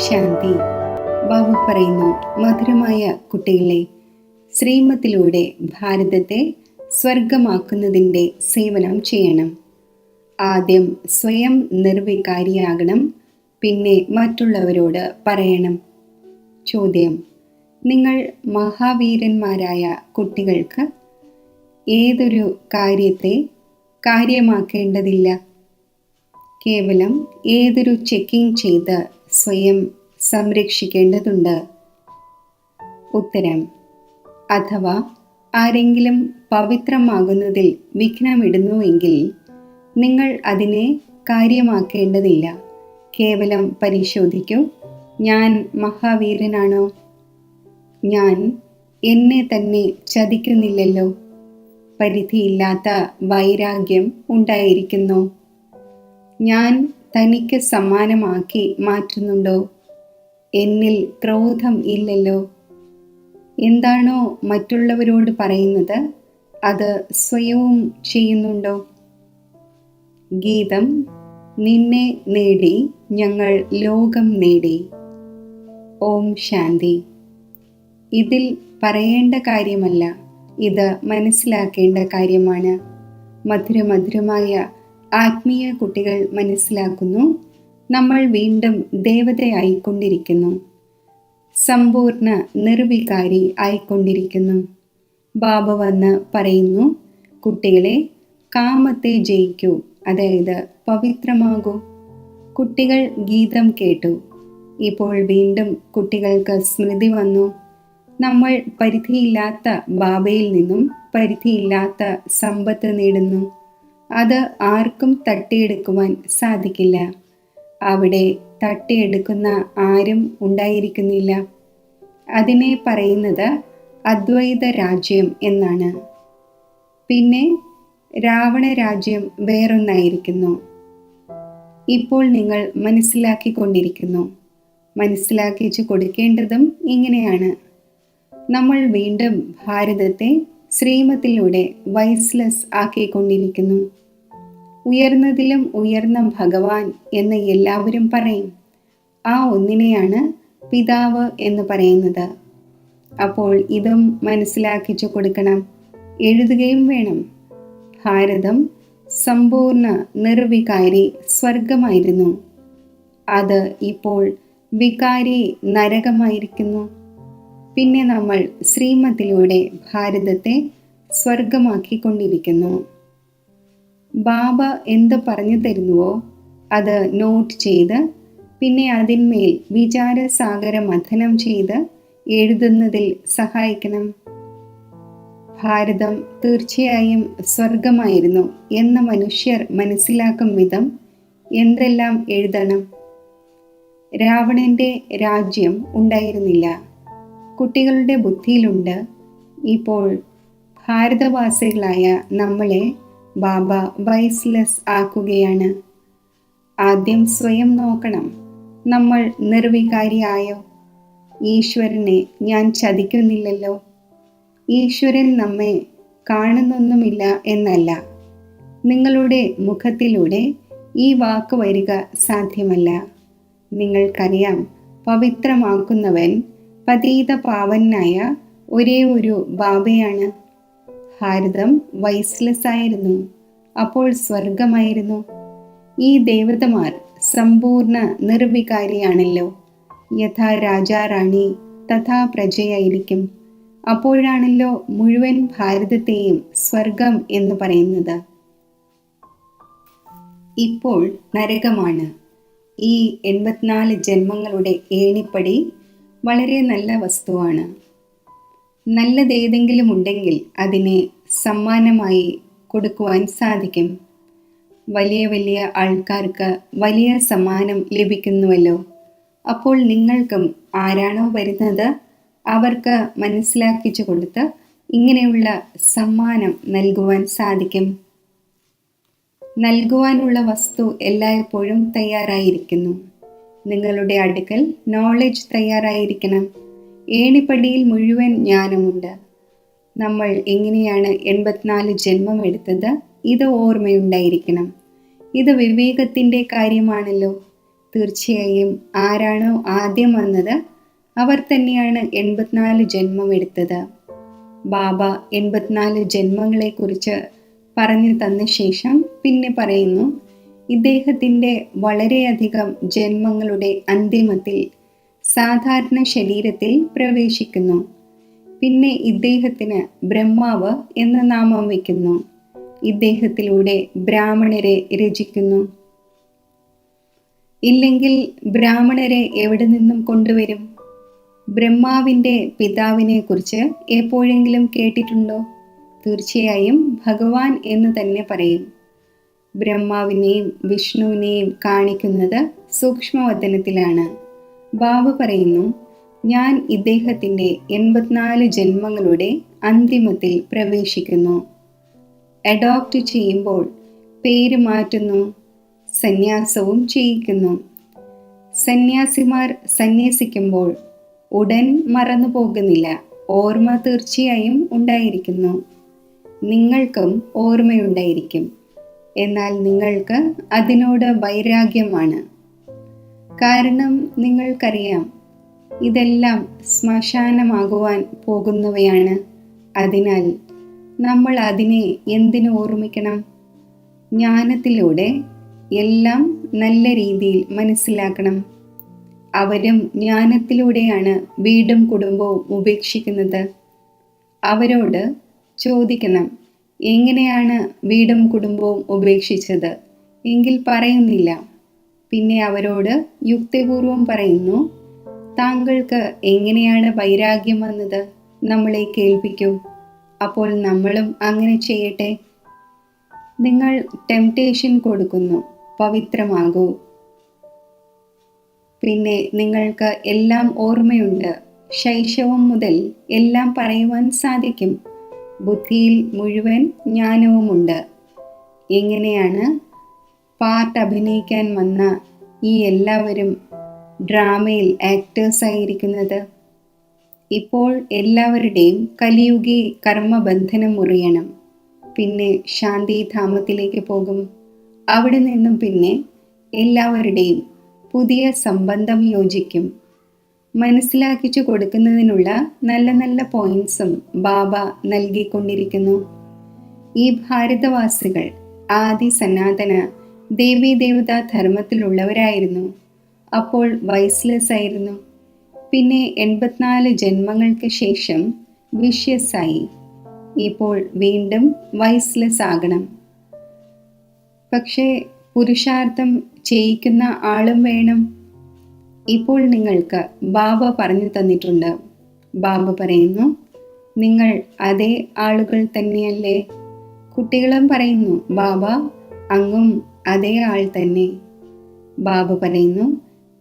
ശാന്തി. ബാബു പറയുന്നു, മധുരമായ കുട്ടികളെ, ശ്രീമത്തിലൂടെ ഭാരതത്തെ സ്വർഗമാക്കുന്നതിൻ്റെ സേവനം ചെയ്യണം. ആദ്യം സ്വയം നിർവികാരിയാകണം, പിന്നെ മറ്റുള്ളവരോട് പറയണം. ചോദ്യം: നിങ്ങൾ മഹാവീരന്മാരായ കുട്ടികൾക്ക് ഏതൊരു കാര്യത്തെ കാര്യമാക്കേണ്ടതില്ല, കേവലം ഏതൊരു ചെക്കിംഗ് ചെയ്ത് സ്വയം സംരക്ഷിക്കേണ്ടതുണ്ട്? ഉത്തരം: അഥവാ ആരെങ്കിലും പവിത്രമാകുന്നതിൽ വിഘ്നമിടുന്നുവെങ്കിൽ നിങ്ങൾ അതിനെ കാര്യമാക്കേണ്ടതില്ല. കേവലം പരിശോധിക്കൂ, ഞാൻ മഹാവീരനാണോ? ഞാൻ എന്നെ തന്നെ ചതിക്കുന്നില്ലല്ലോ. പരിധിയില്ലാത്ത വൈരാഗ്യം ഉണ്ടായിരിക്കുന്നു. ഞാൻ തനിക്ക് സമ്മാനമാക്കി മാറ്റുന്നുണ്ടോ? എന്നിൽ ക്രോധം ഇല്ലല്ലോ. എന്താണോ മറ്റുള്ളവരോട് പറയുന്നത് അത് സ്വയവും ചെയ്യുന്നുണ്ടോ? ഗീതം: നിന്നെ നേടി ഞങ്ങൾ ലോകം നേടി. ഓം ശാന്തി. ഇതിൽ പറയേണ്ട കാര്യമല്ല, ഇത് മനസ്സിലാക്കേണ്ട കാര്യമാണ്. മധുരമായ ആത്മീയ കുട്ടികൾ മനസ്സിലാക്കുന്നു, നമ്മൾ വീണ്ടും ദേവതയായിക്കൊണ്ടിരിക്കുന്നു, സമ്പൂർണ്ണ നിർവികാരി ആയിക്കൊണ്ടിരിക്കുന്നു. ബാബ വന്ന് പറയുന്നു, കുട്ടികളെ, കാമത്തെ ജയിക്കൂ, അതായത് പവിത്രമാകൂ. കുട്ടികൾ ഗീതം കേട്ടു. ഇപ്പോൾ വീണ്ടും കുട്ടികൾക്ക് സ്മൃതി വന്നു. നമ്മൾ പരിധിയില്ലാത്ത ബാബയിൽ നിന്നും പരിധിയില്ലാത്ത സമ്പത്ത് നേടുന്നു. അത് ആർക്കും തട്ടിയെടുക്കുവാൻ സാധിക്കില്ല. അവിടെ തട്ടിയെടുക്കുന്ന ആരും ഉണ്ടായിരിക്കുന്നില്ല. അതിനെ പറയുന്നത് അദ്വൈത രാജ്യം എന്നാണ്. പിന്നെ രാവണ രാജ്യം വേറൊന്നായിരിക്കുന്നു. ഇപ്പോൾ നിങ്ങൾ മനസ്സിലാക്കിക്കൊണ്ടിരിക്കുന്നു. മനസ്സിലാക്കിച്ചു കൊടുക്കേണ്ടതും ഇങ്ങനെയാണ്. നമ്മൾ വീണ്ടും ഭാരതത്തെ ശ്രീമത്തിലൂടെ വൈസ്ലെസ് ആക്കിക്കൊണ്ടിരിക്കുന്നു. ഉയർന്നതിലും ഉയർന്ന ഭഗവാൻ എന്ന് എല്ലാവരും പറയും. ആ ഒന്നിനെയാണ് പിതാവ് എന്ന് പറയുന്നത്. അപ്പോൾ ഇതും മനസ്സിലാക്കിച്ചു കൊടുക്കണം, എഴുതുകയും വേണം. ഭാരതം സമ്പൂർണ്ണ നിർവികാരി സ്വർഗമായിരുന്നു. അത് ഇപ്പോൾ വികാരി നരകമായിരിക്കുന്നു. പിന്നെ നമ്മൾ ശ്രീമത്തിലൂടെ ഭാരതത്തെ സ്വർഗമാക്കിക്കൊണ്ടിരിക്കുന്നു. ബാബ എന്ത് പറഞ്ഞു തരുന്നുവോ അത് നോട്ട് ചെയ്ത് പിന്നെ അതിന്മേൽ വിചാരസാഗര മഥനം ചെയ്ത് എഴുതുന്നതിൽ സഹായിക്കണം. ഭാരതം തീർച്ചയായും സ്വർഗമായിരുന്നു എന്ന് മനുഷ്യർ മനസ്സിലാക്കും വിധം എന്തെല്ലാം എഴുതണം. രാവണന്റെ രാജ്യം ഉണ്ടായിരുന്നില്ല. കുട്ടികളുടെ ബുദ്ധിയിലുണ്ട്. ഇപ്പോൾ ഭാരതവാസികളായ നമ്മളെ ബാബ വൈസ്ലെസ് ആക്കുകയാണ്. ആദ്യം സ്വയം നോക്കണം, നമ്മൾ നിർവികാരിയായോ? ഈശ്വരനെ ഞാൻ ചതിക്കുന്നില്ലല്ലോ. ഈശ്വരൻ നമ്മെ കാണുന്നൊന്നുമില്ല എന്നല്ല. നിങ്ങളുടെ മുഖത്തിലൂടെ ഈ വാക്ക് വരിക സാധ്യമല്ല. നിങ്ങൾക്കറിയാം, പവിത്രമാക്കുന്നവൻ പതീത പാവനായ ഒരേ ഒരു ബാബയാണ്. ഭാരതം വൈസ്ലെസ് ആയിരുന്നു, അപ്പോൾ സ്വർഗമായിരുന്നു. ഈ ദേവതമാർ സമ്പൂർണ്ണ നിർവികാരിയാണല്ലോ. യഥാ രാജാറാണി തഥാ പ്രജയായിരിക്കും. അപ്പോഴാണല്ലോ മുഴുവൻ ഭാരതത്തെയും സ്വർഗം എന്ന് പറയുന്നത്. ഇപ്പോൾ നരകമാണ്. ഈ 84 ജന്മങ്ങളുടെ ഏണിപ്പടി വളരെ നല്ല വസ്തുവാണ്. നല്ലതേതെങ്കിലും ഉണ്ടെങ്കിൽ അതിനെ സമ്മാനമായി കൊടുക്കുവാൻ സാധിക്കും. വലിയ വലിയ ആൾക്കാർക്ക് വലിയ സമ്മാനം ലഭിക്കുന്നുവല്ലോ. അപ്പോൾ നിങ്ങൾക്കും ആരാണോ വരുന്നത് അവർക്ക് മനസ്സിലാക്കിച്ചു കൊടുത്ത് ഇങ്ങനെയുള്ള സമ്മാനം നൽകുവാൻ സാധിക്കും. നൽകുവാനുള്ള വസ്തു എല്ലായ്പ്പോഴും തയ്യാറായിരിക്കുന്നു. നിങ്ങളുടെ അടുക്കൽ നോളജ് തയ്യാറായിരിക്കണം. ഏണിപ്പടിയിൽ മുഴുവൻ ജ്ഞാനമുണ്ട്. നമ്മൾ എങ്ങനെയാണ് 84 ജന്മം എടുത്തത്, ഇത് ഓർമ്മയുണ്ടായിരിക്കണം. ഇത് വിവേകത്തിൻ്റെ കാര്യമാണല്ലോ. തീർച്ചയായും ആരാണോ ആദ്യം വന്നത് അവർ തന്നെയാണ് 84 ജന്മം എടുത്തത്. ബാബ 84 ജന്മങ്ങളെക്കുറിച്ച് പറഞ്ഞു തന്ന ശേഷം പിന്നെ പറയുന്നു, ഇദ്ദേഹത്തിൻ്റെ വളരെയധികം ജന്മങ്ങളുടെ അന്തിമത്തിൽ സാധാരണ ശരീരത്തിൽ പ്രവേശിക്കുന്നു. പിന്നെ ഇദ്ദേഹത്തിന് ബ്രഹ്മാവ് എന്ന നാമം വയ്ക്കുന്നു. ഇദ്ദേഹത്തിലൂടെ ബ്രാഹ്മണരെ രചിക്കുന്നു. ഇല്ലെങ്കിൽ ബ്രാഹ്മണരെ എവിടെ നിന്നും കൊണ്ടുവരും? ബ്രഹ്മാവിൻ്റെ പിതാവിനെ കുറിച്ച് എപ്പോഴെങ്കിലും കേട്ടിട്ടുണ്ടോ? തീർച്ചയായും ഭഗവാൻ എന്ന് തന്നെ പറയും. ബ്രഹ്മാവിനെയും വിഷ്ണുവിനെയും കാണിക്കുന്നത് സൂക്ഷ്മവതനത്തിലാണ്. ബാബ പറയുന്നു, ഞാൻ ഇദ്ദേഹത്തിൻ്റെ 84 ജന്മങ്ങളുടെ അന്തിമത്തിൽ പ്രവേശിക്കുന്നു. അഡോപ്റ്റ് ചെയ്യുമ്പോൾ പേര് മാറ്റുന്നു, സന്യാസവും ചെയ്യിക്കുന്നു. സന്യാസിമാർ സന്യസിക്കുമ്പോൾ ഉടൻ മറന്നു പോകുന്നില്ല, ഓർമ്മ തീർച്ചയായും ഉണ്ടായിരിക്കുന്നു. നിങ്ങൾക്കും ഓർമ്മയുണ്ടായിരിക്കും, എന്നാൽ നിങ്ങൾക്ക് അതിനോട് വൈരാഗ്യമാണ്. കാരണം നിങ്ങൾക്കറിയാം ഇതെല്ലാം ശ്മശാനമാകുവാൻ പോകുന്നവയാണ്. അതിനാൽ നമ്മൾ അതിനെ എന്തിനു ഓർമ്മിക്കണം? ജ്ഞാനത്തിലൂടെ എല്ലാം നല്ല രീതിയിൽ മനസ്സിലാക്കണം. അവരും ജ്ഞാനത്തിലൂടെയാണ് വീടും കുടുംബവും ഉപേക്ഷിക്കുന്നത്. അവരോട് ചോദിക്കണം, എങ്ങനെയാണ് വീടും കുടുംബവും ഉപേക്ഷിച്ചത് എങ്കിൽ പറയുന്നില്ല. പിന്നെ അവരോട് യുക്തിപൂർവം പറയുന്നു, താങ്കൾക്ക് എങ്ങനെയാണ് വൈരാഗ്യം വന്നത്? നമ്മളെ കേൾപ്പിക്കൂ, അപ്പോൾ നമ്മളും അങ്ങനെ ചെയ്യട്ടെ. നിങ്ങൾ ടെംപ്റ്റേഷൻ കൊടുക്കുന്നു, പവിത്രമാകൂ. പിന്നെ നിങ്ങൾക്ക് എല്ലാം ഓർമ്മയുണ്ട്. ശൈശവം മുതൽ എല്ലാം പറയുവാൻ സാധിക്കും. ബുദ്ധിയിൽ മുഴുവൻ ജ്ഞാനവുമുണ്ട്. എങ്ങനെയാണ് പാർട്ട് അഭിനയിക്കാൻ വന്ന ഈ എല്ലാവരും ഡ്രാമയിൽ ആക്ടേഴ്സായിരിക്കുന്നത്? ഇപ്പോൾ എല്ലാവരുടെയും കലിയുഗി കർമ്മബന്ധനം മുറിയണം. പിന്നെ ശാന്തിധാമത്തിലേക്ക് പോകും. അവിടെ നിന്നും പിന്നെ എല്ലാവരുടെയും പുതിയ സംബന്ധം യോജിക്കും. മനസ്സിലാക്കിച്ചു കൊടുക്കുന്നതിനുള്ള നല്ല നല്ല പോയിന്റ്സും ബാബ നൽകിക്കൊണ്ടിരിക്കുന്നു. ഈ ഭാരതവാസികൾ ആദി സനാതന ദേവീദേവതാ ധർമ്മത്തിലുള്ളവരായിരുന്നു. അപ്പോൾ വൈസ്ലെസ് ആയിരുന്നു. പിന്നെ 84 ജന്മങ്ങൾക്ക് ശേഷം വിഷ്യസായി. ഇപ്പോൾ വീണ്ടും വൈസ്ലെസ് ആകണം. പക്ഷേ പുരുഷാർത്ഥം ചെയ്യിക്കുന്ന ആളും വേണം. ഇപ്പോൾ നിങ്ങൾക്ക് ബാബ പറഞ്ഞു തന്നിട്ടുണ്ട്. ബാബ പറയുന്നു, നിങ്ങൾ അതേ ആളുകൾ തന്നെയല്ലേ? കുട്ടികളും പറയുന്നു, ബാബ അങ്ങും അതേ ആൾ തന്നെ. ബാബ പറയുന്നു,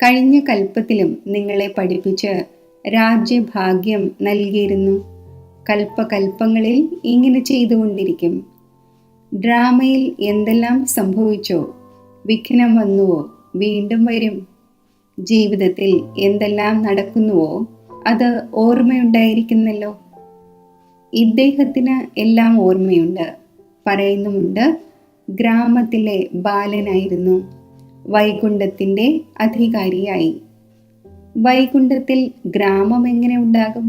കഴിഞ്ഞ കൽപ്പത്തിലും നിങ്ങളെ പഠിപ്പിച്ച് രാജ്യഭാഗ്യം നൽകിയിരുന്നു. കൽപ്പകൽപ്പങ്ങളിൽ ഇങ്ങനെ ചെയ്തുകൊണ്ടിരിക്കും. ഡ്രാമയിൽ എന്തെല്ലാം സംഭവിച്ചോ, വിഘ്നം വന്നുവോ, വീണ്ടും വരും. ജീവിതത്തിൽ എന്തെല്ലാം നടക്കുന്നുവോ അത് ഓർമ്മയുണ്ടായിരിക്കുന്നല്ലോ. ഇദ്ദേഹത്തിന് എല്ലാം ഓർമ്മയുണ്ട്. പറയുന്നുമുണ്ട്, ഗ്രാമത്തിലെ ബാലനായിരുന്നു, വൈകുണ്ഠത്തിൻ്റെ അധികാരിയായി. വൈകുണ്ഠത്തിൽ ഗ്രാമം എങ്ങനെ ഉണ്ടാകും?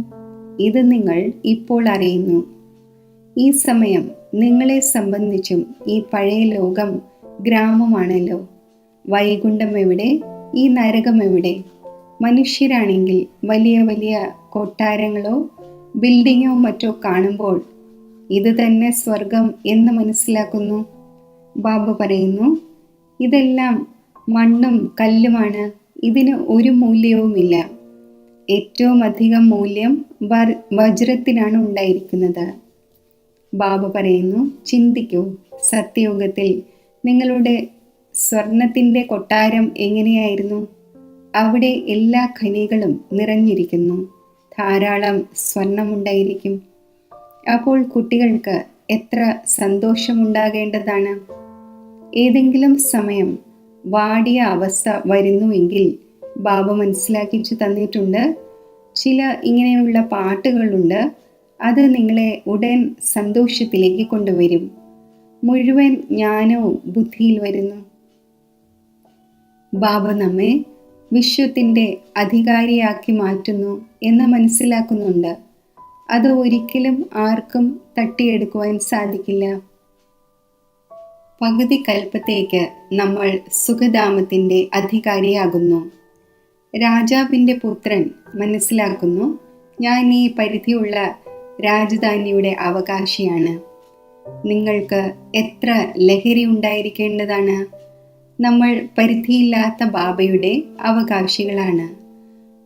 ഇത് നിങ്ങൾ ഇപ്പോൾ അറിയുന്നു. ഈ സമയം നിങ്ങളെ സംബന്ധിച്ചും ഈ പഴയ ലോകം ഗ്രാമമാണല്ലോ. വൈകുണ്ഠം എവിടെ? ഈ നരകം എവിടെ? മനുഷ്യരാണെങ്കിൽ വലിയ വലിയ കൊട്ടാരങ്ങളോ ബിൽഡിങ്ങോ മറ്റോ കാണുമ്പോൾ ഇത് തന്നെ സ്വർഗം എന്ന് മനസ്സിലാക്കുന്നു. ബാബ പറയുന്നു, ഇതെല്ലാം മണ്ണും കല്ലുമാണ്. ഇതിന് ഒരു മൂല്യവുമില്ല. ഏറ്റവും അധികം മൂല്യം വജ്രത്തിനാണ് ഉണ്ടായിരിക്കുന്നത്. ബാബ പറയുന്നു, ചിന്തിക്കൂ, സത്യയുഗത്തിൽ നിങ്ങളുടെ സ്വർണത്തിൻ്റെ കൊട്ടാരം എങ്ങനെയായിരുന്നു? അവിടെ എല്ലാ ഖനികളും നിറഞ്ഞിരിക്കുന്നു. ധാരാളം സ്വർണമുണ്ടായിരിക്കും. അപ്പോൾ കുട്ടികൾക്ക് എത്ര സന്തോഷമുണ്ടാകേണ്ടതാണ്. ഏതെങ്കിലും സമയം വാടിയ അവസ്ഥ വരുന്നുവെങ്കിൽ ബാബ മനസ്സിലാക്കിച്ചു തന്നിട്ടുണ്ട്. ചില ഇങ്ങനെയുള്ള പാട്ടുകളുണ്ട്. അത് നിങ്ങളെ ഉടൻ സന്തോഷത്തിലേക്ക് കൊണ്ടുവരും. മുഴുവൻ ജ്ഞാനവും ബുദ്ധിയിൽ വരുന്നു. ബാബ നമ്മെ വിശ്വത്തിൻ്റെ അധികാരിയാക്കി മാറ്റുന്നു എന്ന് മനസ്സിലാക്കുന്നുണ്ട്. അത് ഒരിക്കലും ആർക്കും തട്ടിയെടുക്കുവാൻ സാധിക്കില്ല. പകുതി കൽപ്പത്തേക്ക് നമ്മൾ സുഖധാമത്തിൻ്റെ അധികാരിയാകുന്നു. രാജാവിൻ്റെ പുത്രൻ മനസ്സിലാക്കുന്നു, ഞാൻ ഈ പരിധിയുള്ള രാജധാനിയുടെ അവകാശിയാണ്. നിങ്ങൾക്ക് എത്ര ലഹരി ഉണ്ടായിരിക്കേണ്ടതാണ്. നമ്മൾ പരിധിയില്ലാത്ത ബാബയുടെ അവകാശികളാണ്.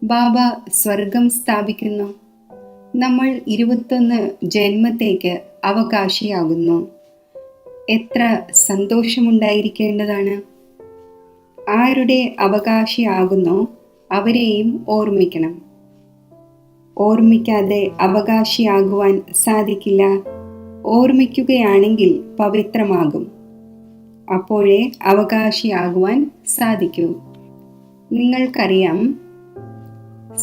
ബാബ സ്വർഗം സ്ഥാപിക്കുന്നു. നമ്മൾ 21 ജന്മത്തേക്ക് അവകാശിയാകുന്നു. എത്ര സന്തോഷമുണ്ടായിരിക്കേണ്ടതാണ്. ആരുടെ അവകാശിയാകുന്നോ അവരെയും ഓർമ്മിക്കണം. ഓർമ്മിക്കാതെ അവകാശിയാകുവാൻ സാധിക്കില്ല. ഓർമ്മിക്കുകയാണെങ്കിൽ പവിത്രമാകും. അപ്പോഴേ അവകാശിയാകുവാൻ സാധിക്കൂ. നിങ്ങൾക്കറിയാം,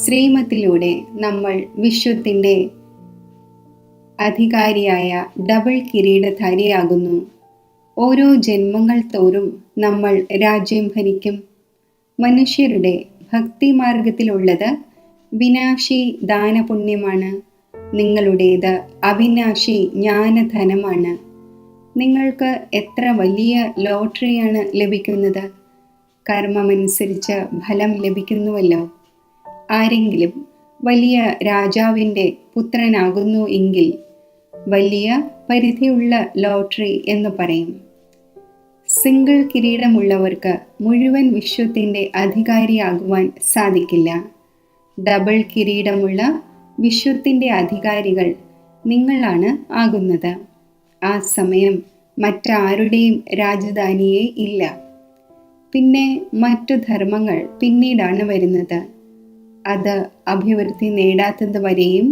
ശ്രീമത്തിലൂടെ നമ്മൾ വിശ്വത്തിൻ്റെ അധികാരിയായ ഡബിൾ കിരീടധാരിയാകുന്നു. ഓരോ ജന്മങ്ങൾ തോറും നമ്മൾ രാജ്യം ഭരിക്കും. മനുഷ്യരുടെ ഭക്തിമാർഗത്തിലുള്ളത് വിനാശി ദാനപുണ്യമാണ്. നിങ്ങളുടേത് അവിനാശി ജ്ഞാനധനമാണ്. നിങ്ങൾക്ക് എത്ര വലിയ ലോട്ടറിയാണ് ലഭിക്കുന്നത്. കർമ്മമനുസരിച്ച് ഫലം ലഭിക്കുന്നുവല്ലോ. ആരെങ്കിലും വലിയ രാജാവിൻ്റെ പുത്രനാകുന്നു എങ്കിൽ വലിയ പരിധിയുള്ള ലോട്ടറി എന്ന് പറയും. സിംഗിൾ കിരീടമുള്ളവർക്ക് മുഴുവൻ വിശ്വത്തിൻ്റെ അധികാരിയാകുവാൻ സാധിക്കില്ല. ഡബിൾ കിരീടമുള്ള വിശ്വത്തിൻ്റെ അധികാരികൾ നിങ്ങളാണ് ആകുന്നത്. ആ സമയം മറ്റാരുടെയും രാജധാനിയേ ഇല്ല. പിന്നെ മറ്റു ധർമ്മങ്ങൾ പിന്നീടാണ് വരുന്നത്. അത് അഭിവൃദ്ധി നേടാത്തത് വരെയും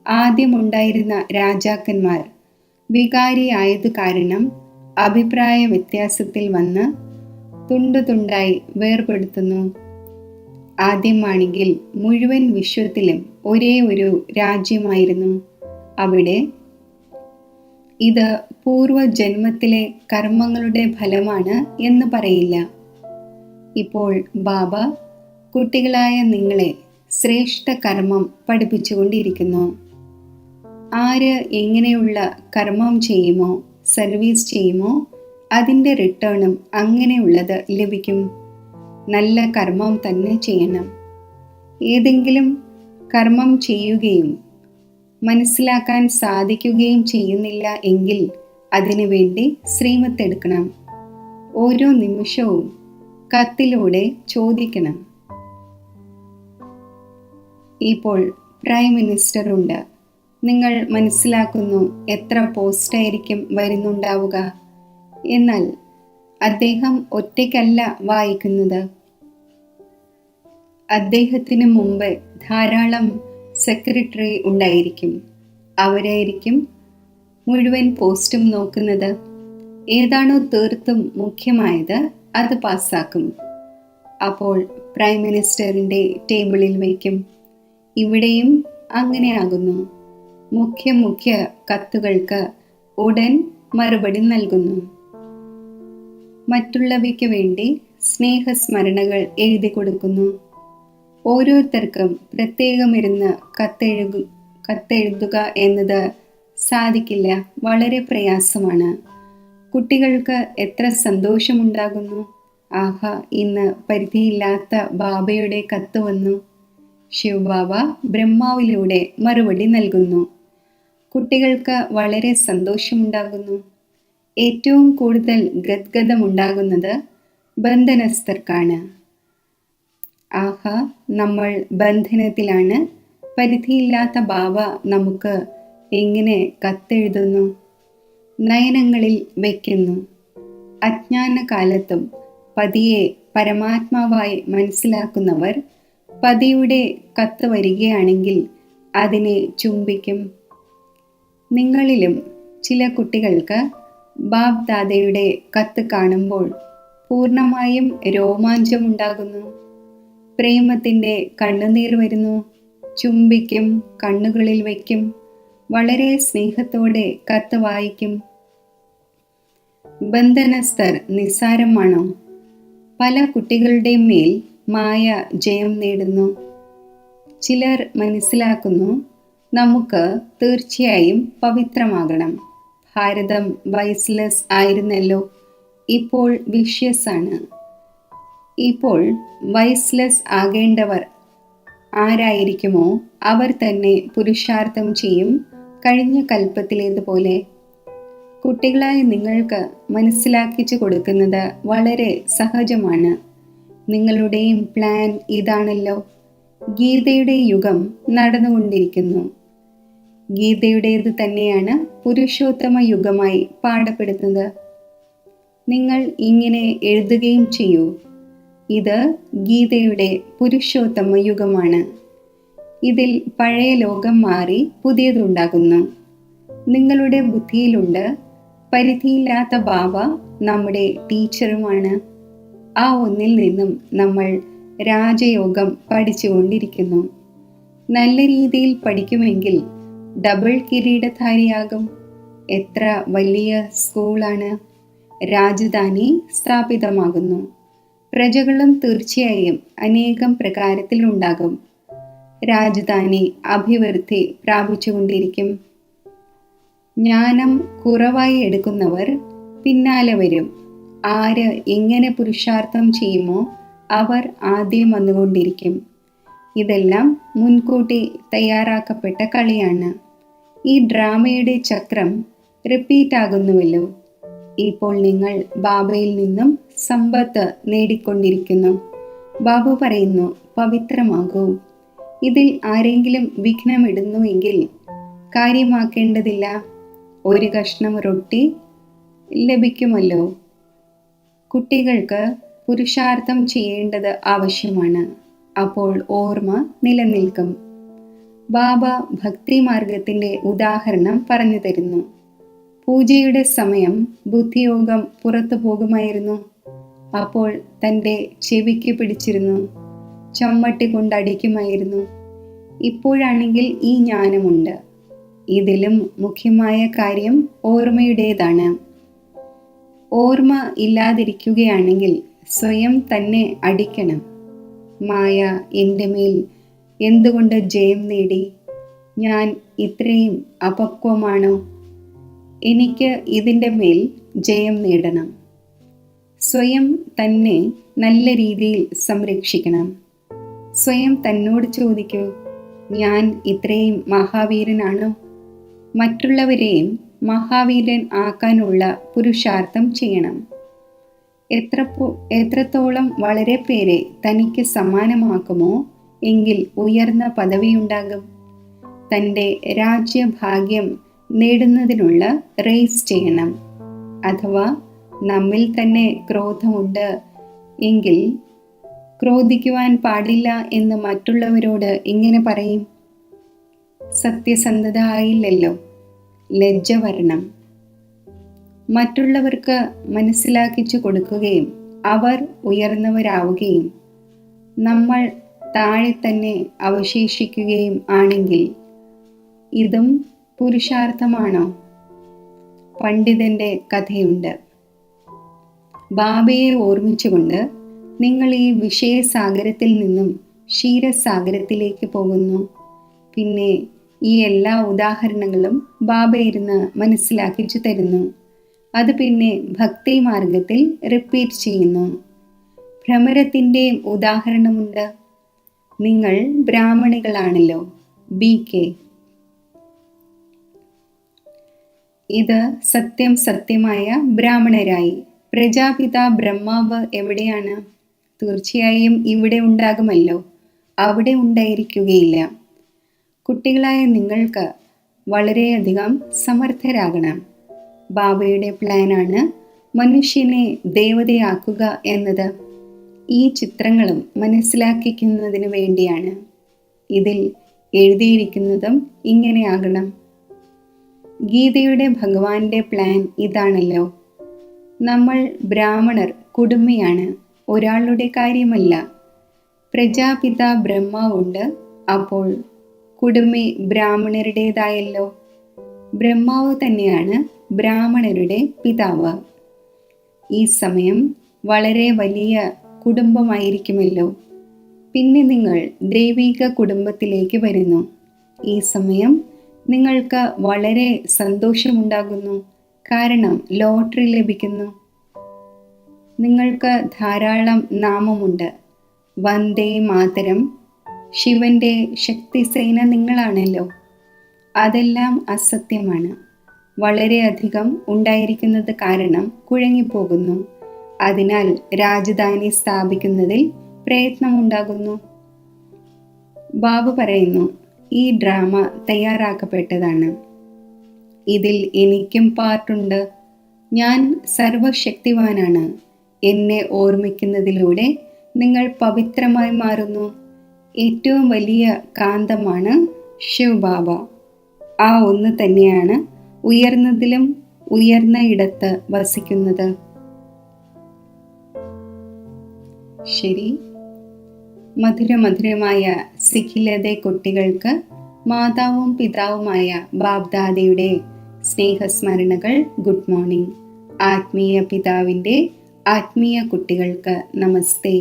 ആദ്യമുണ്ടായിരുന്ന രാജാക്കന്മാർ വികാരിയായത് കാരണം അഭിപ്രായ വ്യത്യാസത്തിൽ വന്ന് തുണ്ടുതുണ്ടായി വേർപെടുത്തുന്നു. ആദ്യമാണെങ്കിൽ മുഴുവൻ വിശ്വത്തിലും ഒരേ ഒരു രാജ്യമായിരുന്നു. അവിടെ ഇത് പൂർവജന്മത്തിലെ കർമ്മങ്ങളുടെ ഫലമാണ് എന്ന് പറയില്ല. ഇപ്പോൾ ബാബ കുട്ടികളായ നിങ്ങളെ ശ്രേഷ്ഠ കർമ്മം പഠിപ്പിച്ചുകൊണ്ടിരിക്കുന്നു. ആര് എങ്ങനെയുള്ള കർമ്മം ചെയ്യുമോ, സർവീസ് ചെയ്യുമോ, അതിൻ്റെ റിട്ടേണും അങ്ങനെയുള്ളത് ലഭിക്കും. നല്ല കർമ്മം തന്നെ ചെയ്യണം. ഏതെങ്കിലും കർമ്മം ചെയ്യുകയും മനസ്സിലാക്കാൻ സാധിക്കുകയും ചെയ്യുന്നില്ല എങ്കിൽ അതിനു വേണ്ടി ശ്രീമത്തെടുക്കണം. ഓരോ നിമിഷവും കത്തിലൂടെ ചോദിക്കണം. ഇപ്പോൾ പ്രൈം മിനിസ്റ്റർ ഉണ്ട്. നിങ്ങൾ മനസ്സിലാക്കുന്നു എത്ര പോസ്റ്റായിരിക്കും വരുന്നുണ്ടാവുക. എന്നാൽ അദ്ദേഹം ഒറ്റയ്ക്കല്ല വായിക്കുന്നത്. അദ്ദേഹത്തിന് മുമ്പ് ധാരാളം സെക്രട്ടറി ഉണ്ടായിരിക്കും. അവരായിരിക്കും മുഴുവൻ പോസ്റ്റും നോക്കുന്നത്. ഏതാണോ തീർത്തും മുഖ്യമായത് അത് പാസ്സാക്കും. അപ്പോൾ പ്രൈം മിനിസ്റ്ററിൻ്റെ ടേബിളിൽ വയ്ക്കും. ഇവിടെയും അങ്ങനെയാകുന്നു. മുഖ്യ കത്തുകൾക്ക് ഉടൻ മറുപടി നൽകുന്നു. മറ്റുള്ളവയ്ക്ക് വേണ്ടി സ്നേഹസ്മരണകൾ എഴുതി കൊടുക്കുന്നു. ഓരോരുത്തർക്കും പ്രത്യേകമിരുന്ന് കത്തെഴുതുക എന്നത് സാധിക്കില്ല. വളരെ പ്രയാസമാണ്. കുട്ടികൾക്ക് എത്ര സന്തോഷമുണ്ടാകുന്നു. ആഹാ, ഇന്ന് പരിധിയില്ലാത്ത ബാബയുടെ കത്ത് വന്നു. ശിവബാബ ബ്രഹ്മാവിലൂടെ മറുപടി നൽകുന്നു. കുട്ടികൾക്ക് വളരെ സന്തോഷമുണ്ടാകുന്നു. ഏറ്റവും കൂടുതൽ ഗദ്ഗതമുണ്ടാകുന്നത് ബന്ധനസ്ഥർക്കാണ്. ആഹാ, നമ്മൾ ബന്ധനത്തിലാണ്. പരിധിയില്ലാത്ത ബാബ നമുക്ക് എങ്ങനെ കത്തെഴുതുന്നു, നയനങ്ങളിൽ വയ്ക്കുന്നു. അജ്ഞാന കാലത്തും പതിയെ പരമാത്മാവായി മനസ്സിലാക്കുന്നവർ പതിയുടെ കത്ത് വരികയാണെങ്കിൽ അതിനെ ചുംബിക്കും. നിങ്ങളിലും ചില കുട്ടികൾക്ക് ബാബ് ദാദയുടെ കത്ത് കാണുമ്പോൾ പൂർണ്ണമായും രോമാഞ്ചമുണ്ടാകുന്നു. പ്രേമത്തിൻ്റെ കണ്ണുനീർ വരുന്നു. ചുംബിക്കും, കണ്ണുകളിൽ വയ്ക്കും. വളരെ സ്നേഹത്തോടെ കത്ത് വായിക്കും. ബന്ധനസ്ഥർ നിസ്സാരമാണോ? പല കുട്ടികളുടെയും മേൽ മായ ജയം നേടുന്നു. ചിലർ മനസ്സിലാക്കുന്നു, നമുക്ക് തീർച്ചയായും പവിത്രമാകണം. ഭാരതം വൈസ്ലെസ് ആയിരുന്നല്ലോ, ഇപ്പോൾ വിഷ്യസ് ആണ്. ഇപ്പോൾ വൈസ്ലെസ് ആകേണ്ടവർ ആരായിരിക്കുമോ അവർ തന്നെ പുരുഷാർത്ഥം ചെയ്യും, കഴിഞ്ഞ കൽപ്പത്തിലേതുപോലെ. കുട്ടികളായ നിങ്ങൾക്ക് മനസ്സിലാക്കിച്ചു കൊടുക്കുന്നത് വളരെ സഹജമാണ്. നിങ്ങളുടെയും പ്ലാൻ ഇതാണല്ലോ. ഗീതയുടെ യുഗം നടന്നുകൊണ്ടിരിക്കുന്നു. ഗീതയുടേത് തന്നെയാണ് പുരുഷോത്തമ യുഗമായി പാടപ്പെടുന്നത്. നിങ്ങൾ ഇങ്ങനെ എഴുതുകയും ചെയ്യൂ, ഇത് ഗീതയുടെ പുരുഷോത്തമ യുഗമാണ്. ഇതിൽ പഴയ ലോകം മാറി പുതിയതുണ്ടാകുന്നു. നിങ്ങളുടെ ബുദ്ധിയിലുണ്ട്, പരിധിയില്ലാത്ത ബാബ നമ്മുടെ ടീച്ചറുമാണ്. ആ ഒന്നിൽ നിന്നും നമ്മൾ രാജയോഗം പഠിച്ചുകൊണ്ടിരിക്കുന്നു. നല്ല രീതിയിൽ പഠിക്കുമെങ്കിൽ ഡബിൾ കിരീടധാരിയാകും. എത്ര വലിയ സ്കൂളാണ്! രാജധാനി സ്ഥാപിതമാകുന്നു. പ്രജകളും തീർച്ചയായും അനേകം പ്രകാരത്തിലുണ്ടാകും. രാജധാനി അഭിവൃദ്ധി പ്രാപിച്ചുകൊണ്ടിരിക്കും. ജ്ഞാനം കുറവായി എടുക്കുന്നവർ പിന്നാലെ വരും. ആര് എങ്ങനെ പുരുഷാർത്ഥം ചെയ്യുമോ അവർ ആദ്യം വന്നുകൊണ്ടിരിക്കും. ഇതെല്ലാം മുൻകൂട്ടി തയ്യാറാക്കപ്പെട്ട കളിയാണ്. ഈ ഡ്രാമയുടെ ചക്രം റിപ്പീറ്റ് ആകുന്നുവല്ലോ. ഇപ്പോൾ നിങ്ങൾ ബാബയിൽ നിന്നും സമ്പത്ത് നേടിക്കൊണ്ടിരിക്കുന്നു. ബാബ പറയുന്നു, പവിത്രമാകൂ. ഇതിൽ ആരെങ്കിലും വിഘ്നമിടുന്നുവെങ്കിൽ കാര്യമാക്കേണ്ടതില്ല. ഒരു കഷ്ണം റൊട്ടി ലഭിക്കുമല്ലോ. കുട്ടികൾക്ക് പുരുഷാർത്ഥം ചെയ്യേണ്ടത് ആവശ്യമാണ്. അപ്പോൾ ഓർമ്മ നിലനിൽക്കും. ബാബ ഭക്തിമാർഗത്തിൻ്റെ ഉദാഹരണം പറഞ്ഞു തരുന്നു. പൂജയുടെ സമയം ബുദ്ധിയോഗം പുറത്തു പോകുമായിരുന്നു. അപ്പോൾ തൻ്റെ ചെവിക്ക് പിടിച്ചിരുന്നു, ചമ്മട്ടി കൊണ്ടടിക്കുമായിരുന്നു. ഇപ്പോഴാണെങ്കിൽ ഈ ജ്ഞാനമുണ്ട്. ഇതിലും മുഖ്യമായ കാര്യം ഓർമ്മയുടേതാണ്. ഓർമ്മ ഇല്ലാതിരിക്കുകയാണെങ്കിൽ സ്വയം തന്നെ അടിക്കണം. മായ എൻ്റെ മേൽ എന്തുകൊണ്ട് ജയം നേടി? ഞാൻ ഇത്രയും അപക്വമാണോ? എനിക്ക് ഇതിൻ്റെ മേൽ ജയം നേടണം. സ്വയം തന്നെ നല്ല രീതിയിൽ സംരക്ഷിക്കണം. സ്വയം തന്നോട് ചോദിക്കൂ, ഞാൻ ഇത്രയും മഹാവീരനാണോ? മറ്റുള്ളവരെയും മഹാവീരൻ ആക്കാനുള്ള പുരുഷാർത്ഥം ചെയ്യണം. എത്രത്തോളം വളരെ പേരെ തനിക്ക് സമ്മാനമാക്കുമോ എങ്കിൽ ഉയർന്ന പദവിയുണ്ടാകും. തൻ്റെ രാജ്യഭാഗ്യം നേടുന്നതിനുള്ള റേസ് ചെയ്യണം. അഥവാ നമ്മിൽ തന്നെ ക്രോധമുണ്ട് എങ്കിൽ ക്രോധിക്കുവാൻ പാടില്ല എന്ന് മറ്റുള്ളവരോട് ഇങ്ങനെ പറയും. സത്യസന്ധത ആയില്ലല്ലോ. ലജ്ജ വരണം. മറ്റുള്ളവർക്ക് മനസ്സിലാക്കിച്ചു കൊടുക്കുകയും അവർ ഉയർന്നവരാവുകയും നമ്മൾ താഴെ തന്നെ അവശേഷിക്കുകയും ആണെങ്കിൽ ഇതും പുരുഷാർത്ഥമാണോ? പണ്ഡിതന്റെ കഥയുണ്ട്. ബാബയെ ഓർമ്മിച്ചുകൊണ്ട് നിങ്ങൾ ഈ വിഷയസാഗരത്തിൽ നിന്നും ക്ഷീരസാഗരത്തിലേക്ക് പോകുന്നു. പിന്നെ ഈ എല്ലാ ഉദാഹരണങ്ങളും ബാബ ഇരുന്ന് മനസ്സിലാക്കിച്ചു തരുന്നു. അത് പിന്നെ ഭക്തി മാർഗത്തിൽ റിപ്പീറ്റ് ചെയ്യുന്നു. ഭ്രമരത്തിൻ്റെയും ഉദാഹരണമുണ്ട്. നിങ്ങൾ ബ്രാഹ്മണികളാണല്ലോ. BK. ഇത് സത്യമായ ബ്രാഹ്മണരായി. പ്രജാപിത ബ്രഹ്മാവ് എവിടെയാണ്? തീർച്ചയായും ഇവിടെ ഉണ്ടാകുമല്ലോ. അവിടെ ഉണ്ടായിരിക്കുകയില്ല. കുട്ടികളായ നിങ്ങൾക്ക് വളരെയധികം സമർത്ഥരാകണം. ബാബയുടെ പ്ലാനാണ് മനുഷ്യനെ ദേവതയാക്കുക എന്നത്. ഈ ചിത്രങ്ങളും മനസ്സിലാക്കിക്കുന്നതിന് വേണ്ടിയാണ്. ഇതിൽ എഴുതിയിരിക്കുന്നതും ഇങ്ങനെയാകണം. ഗീതയുടെ ഭഗവാന്റെ പ്ലാൻ ഇതാണല്ലോ. നമ്മൾ ബ്രാഹ്മണർ കുടുംബിയാണ്, ഒരാളുടെ കാര്യമല്ല. പ്രജാപിത ബ്രഹ്മാവുണ്ട്, അപ്പോൾ കുടുംബി ബ്രാഹ്മണരുടേതായല്ലോ. ബ്രഹ്മാവ് തന്നെയാണ് ബ്രാഹ്മണരുടെ പിതാവ്. ഈ സമയം വളരെ വലിയ കുടുംബമായിരിക്കുമല്ലോ. പിന്നെ നിങ്ങൾ ദൈവിക കുടുംബത്തിലേക്ക് വരുന്നു. ഈ സമയം നിങ്ങൾക്ക് വളരെ സന്തോഷമുണ്ടാകുന്നു, കാരണം ലോട്ടറി ലഭിക്കുന്നു. നിങ്ങൾക്ക് ധാരാളം നാമമുണ്ട്. വന്ദേ മാതരം, ശിവന്റെ ശക്തിസേന നിങ്ങളാണല്ലോ. അതെല്ലാം അസത്യമാണ്. വളരെയധികം ഉണ്ടായിരിക്കുന്നത് കാരണം കുഴങ്ങിപ്പോകുന്നു. അതിനാൽ രാജധാനി സ്ഥാപിക്കുന്നതിൽ പ്രയത്നമുണ്ടാകുന്നു. ബാബ പറയുന്നു, ഈ ഡ്രാമ തയ്യാറാക്കപ്പെട്ടതാണ്. ഇതിൽ എനിക്കും പാർട്ടുണ്ട്. ഞാൻ സർവശക്തിവാനാണ്. എന്നെ ഓർമ്മിക്കുന്നതിലൂടെ നിങ്ങൾ പവിത്രമായി മാറുന്നു. ഏറ്റവും വലിയ കാന്തമാണ് ശിവബാബ. ആ ഒന്ന് തന്നെയാണ് ഉയർന്നതിലും ഉയർന്ന ഇടത്ത് വസിക്കുന്നത്. ശരി, മധുരമധുരമായ സിഖിലതെ കുട്ടികൾക്ക് മാതാവും പിതാവുമായ ബാബ്ദാദയുടെ സ്നേഹസ്മരണകൾ. Good morning. ആത്മീയ പിതാവിൻ്റെ ആത്മീയ കുട്ടികൾക്ക് നമസ്തേ.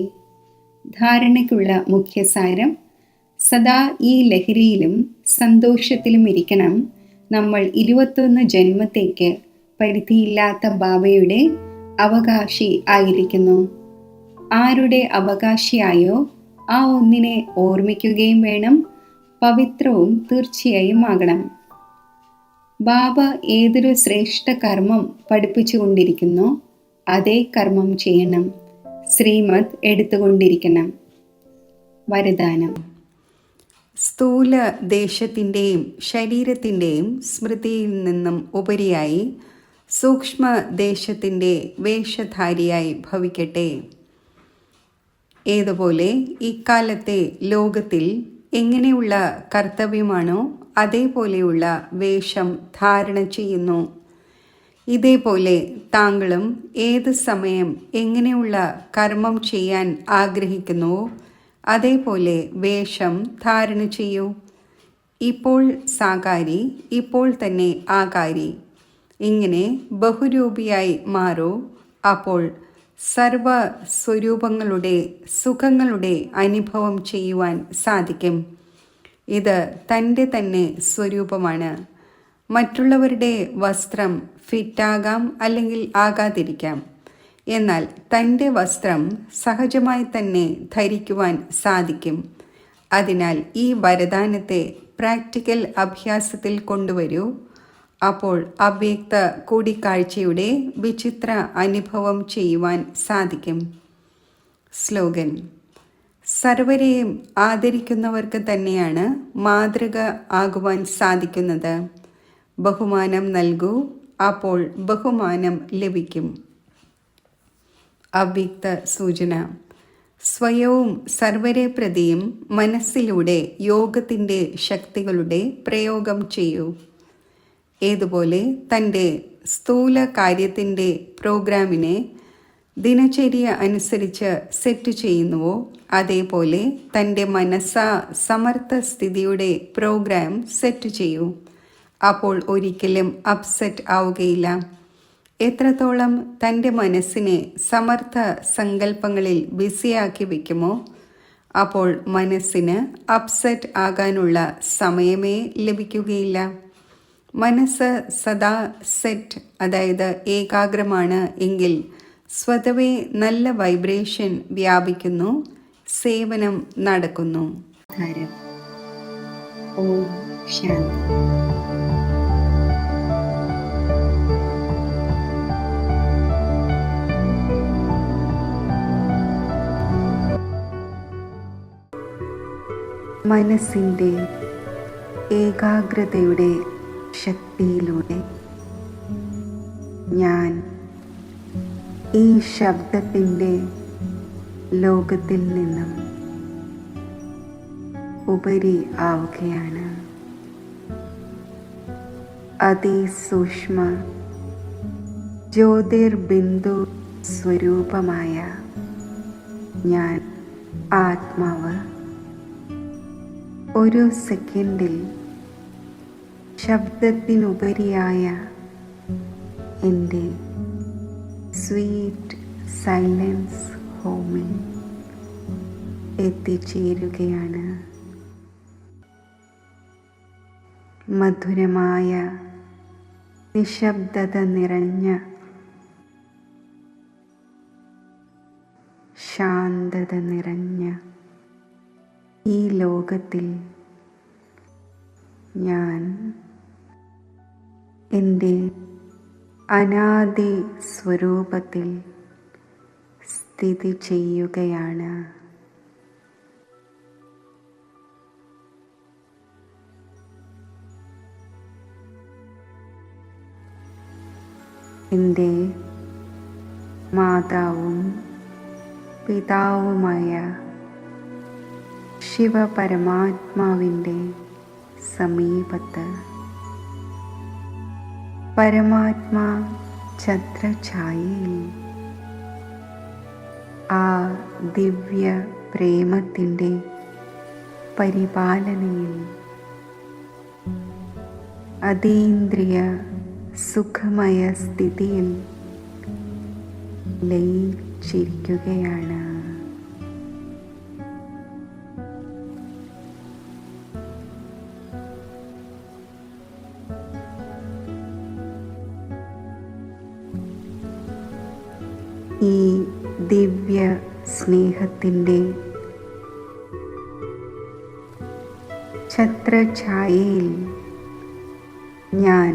ധാരണയ്ക്കുള്ള മുഖ്യസാരം: സദാ ഈ ലഹരിയിലും സന്തോഷത്തിലും ഇരിക്കണം. നമ്മൾ 21 ജന്മത്തേക്ക് പരിധിയില്ലാത്ത ബാബയുടെ അവകാശി ആയിരിക്കുന്നു. ആരുടെ അവകാശിയായോ ആ ഒന്നിനെ ഓർമ്മിക്കുകയും വേണം. പവിത്രവും തീർച്ചയായും ആകണം. ബാബ ഏതൊരു ശ്രേഷ്ഠ കർമ്മം പഠിപ്പിച്ചുകൊണ്ടിരിക്കുന്നോ അതേ കർമ്മം ചെയ്യണം. ശ്രീമദ് എടുത്തുകൊണ്ടിരിക്കണം. വരദാനം: സ്ഥൂല ദേശത്തിൻ്റെയും ശരീരത്തിൻ്റെയും സ്മൃതിയിൽ നിന്നും ഉപരിയായി സൂക്ഷ്മ ദേശത്തിൻ്റെ വേഷധാരിയായി ഭവിക്കട്ടെ. ഏതുപോലെ ഇക്കാലത്തെ ലോകത്തിൽ എങ്ങനെയുള്ള കർത്തവ്യമാണോ അതേപോലെയുള്ള വേഷം ധാരണ ചെയ്യുന്നു. ഇതേപോലെ താങ്കളും ഏത് സമയം എങ്ങനെയുള്ള കർമ്മം ചെയ്യാൻ ആഗ്രഹിക്കുന്നുവോ അതേപോലെ വേഷം ധാരണ ചെയ്യൂ. ഇപ്പോൾ സാകാരി, ഇപ്പോൾ തന്നെ ആകാരി. ഇങ്ങനെ ബഹുരൂപിയായി മാറൂ. അപ്പോൾ സർവ സ്വരൂപങ്ങളുടെ സുഖങ്ങളുടെ അനുഭവം ചെയ്യുവാൻ സാധിക്കും. ഇത് തൻ്റെ തന്നെ സ്വരൂപമാണ്. മറ്റുള്ളവരുടെ വസ്ത്രം ഫിറ്റാകാം, അല്ലെങ്കിൽ ആകാതിരിക്കാം. എന്നാൽ തൻ്റെ വസ്ത്രം സഹജമായി തന്നെ ധരിക്കുവാൻ സാധിക്കും. അതിനാൽ ഈ വരദാനത്തെ പ്രാക്ടിക്കൽ അഭ്യാസത്തിൽ കൊണ്ടുവരൂ. അപ്പോൾ അവ്യക്ത കൂടിക്കാഴ്ചയുടെ വിചിത്ര അനുഭവം ചെയ്യുവാൻ സാധിക്കും. സ്ലോഗൻ: സർവരെയും ആദരിക്കുന്നവർക്ക് തന്നെയാണ് മാതൃക ആകുവാൻ സാധിക്കുന്നത്. ബഹുമാനം നൽകൂ, അപ്പോൾ ബഹുമാനം ലഭിക്കും. അവ്യക്ത സൂചന: സ്വയവും സർവരെ പ്രതിയും മനസ്സിലൂടെ യോഗത്തിൻ്റെ ശക്തികളുടെ പ്രയോഗം ചെയ്യൂ. ഏതുപോലെ തൻ്റെ സ്ഥൂല കാര്യത്തിൻ്റെ പ്രോഗ്രാമിനെ ദിനചര്യ അനുസരിച്ച് സെറ്റ് ചെയ്യുന്നുവോ അതേപോലെ തൻ്റെ മനസ്സാ സമർത്ഥ സ്ഥിതിയുടെ പ്രോഗ്രാം സെറ്റ് ചെയ്യൂ. അപ്പോൾ ഒരിക്കലും അപ്സെറ്റ് ആവുകയില്ല. എത്രത്തോളം തൻ്റെ മനസ്സിനെ സമർത്ഥ സങ്കല്പങ്ങളിൽ ബിസിയാക്കി വയ്ക്കുമോ അപ്പോൾ മനസ്സിന് അപ്സെറ്റ് ആകാനുള്ള സമയമേ ലഭിക്കുകയില്ല. മനസ്സ് സദാ സെറ്റ്, അതായത് ഏകാഗ്രമാണ് എങ്കിൽ സ്വതവേ നല്ല വൈബ്രേഷൻ വ്യാപിക്കുന്നു, സേവനം നടക്കുന്നു. ഓം ശാന്തി. മനസ്സിൻ്റെ ഏകാഗ്രതയുടെ ശക്തിയിലൂടെ ഞാൻ ഈ ശബ്ദത്തിൻ്റെ ലോകത്തിൽ നിന്നും ഉപരി ആവുകയാണ്. അതിസൂക്ഷ്മ ജ്യോതിർബിന്ദു സ്വരൂപമായ ഞാൻ ആത്മാവ് ഒരു സെക്കൻഡിൽ ശബ്ദത്തിനുപരിയായ എൻ്റെ സ്വീറ്റ് സൈലൻസ് ഹോമിൽ എത്തിച്ചേരുകയാണ്. മധുരമായ നിശബ്ദത നിറഞ്ഞ, ശാന്തത നിറഞ്ഞ ഈ ലോകത്തിൽ ഞാൻ എൻ്റെ അനാദി സ്വരൂപത്തിൽ സ്ഥിതി ചെയ്യുകയാണ്. എൻ്റെ മാതാവും പിതാവുമായ ശിവപരമാത്മാവിൻ്റെ സമീപത്ത് പരമാത്മാ ഛത്രഛായയിൽ ആ ദിവ്യ പ്രേമത്തിൻ്റെ പരിപാലനയിൽ അതീന്ദ്രിയ സുഖമയ സ്ഥിതിയിൽ ലയിച്ചിരിക്കുകയാണ്. ഈ ദിവ്യ സ്നേഹത്തിൻ്റെ ഛത്രഛായയിൽ ഞാൻ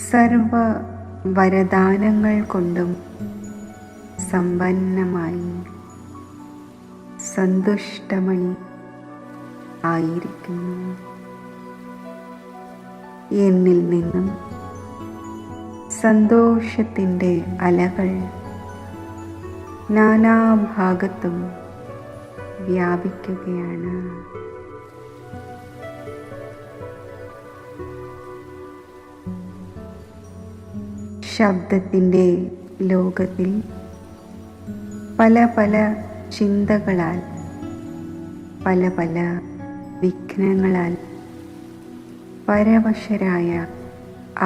സർവ വരദാനങ്ങൾ കൊണ്ടും സമ്പന്നമായി സന്തുഷ്ടമണി ആയിരിക്കുന്നു. എന്നിൽ നിന്നും സന്തോഷത്തിൻ്റെ അലകൾ നാനാഭാഗത്തും വ്യാപിക്കുകയാണ്. ശബ്ദത്തിൻ്റെ ലോകത്തിൽ പല പല ചിന്തകളാൽ, പല പല വിഘ്നങ്ങളാൽ പരവശരായ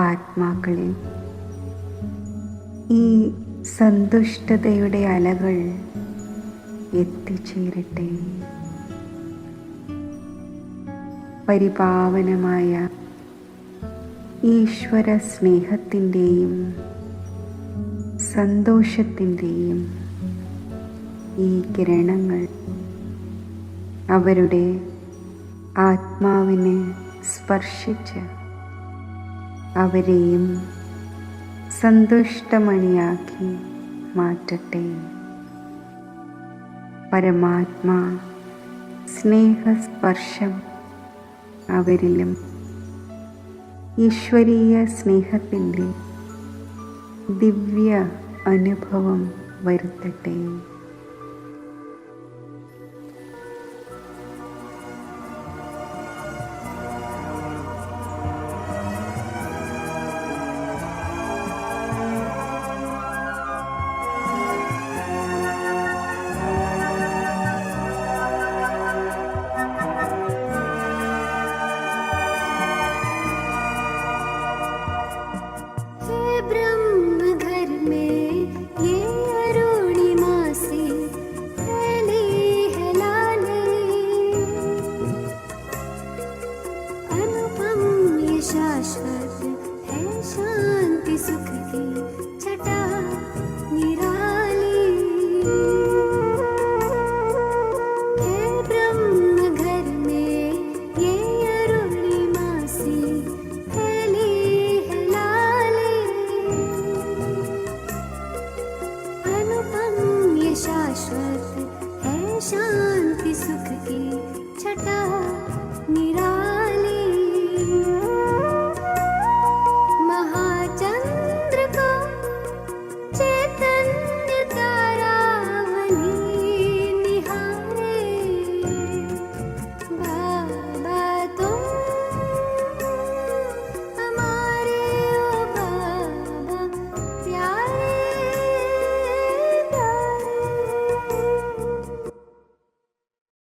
ആത്മാക്കളിൽ ഈ സന്തുഷ്ടതയുടെ അലകൾ എത്തിച്ചേരട്ടെ. പരിപാവനമായ ഈശ്വര സ്നേഹത്തിൻ്റെയും സന്തോഷത്തിൻ്റെയും ഈ കിരണങ്ങൾ അവരുടെ ആത്മാവിനെ സ്പർശിച്ച് അവരെയും സന്തുഷ്ടമണിയാക്കി മാറ്റട്ടെ. പരമാത്മാ സ്നേഹസ്പർശം അവരിലും ഈശ്വരീയ സ്നേഹത്തിൻ്റെ ദിവ്യ അനുഭവം വരുത്തട്ടെ. शाश्वत है शांति सुख की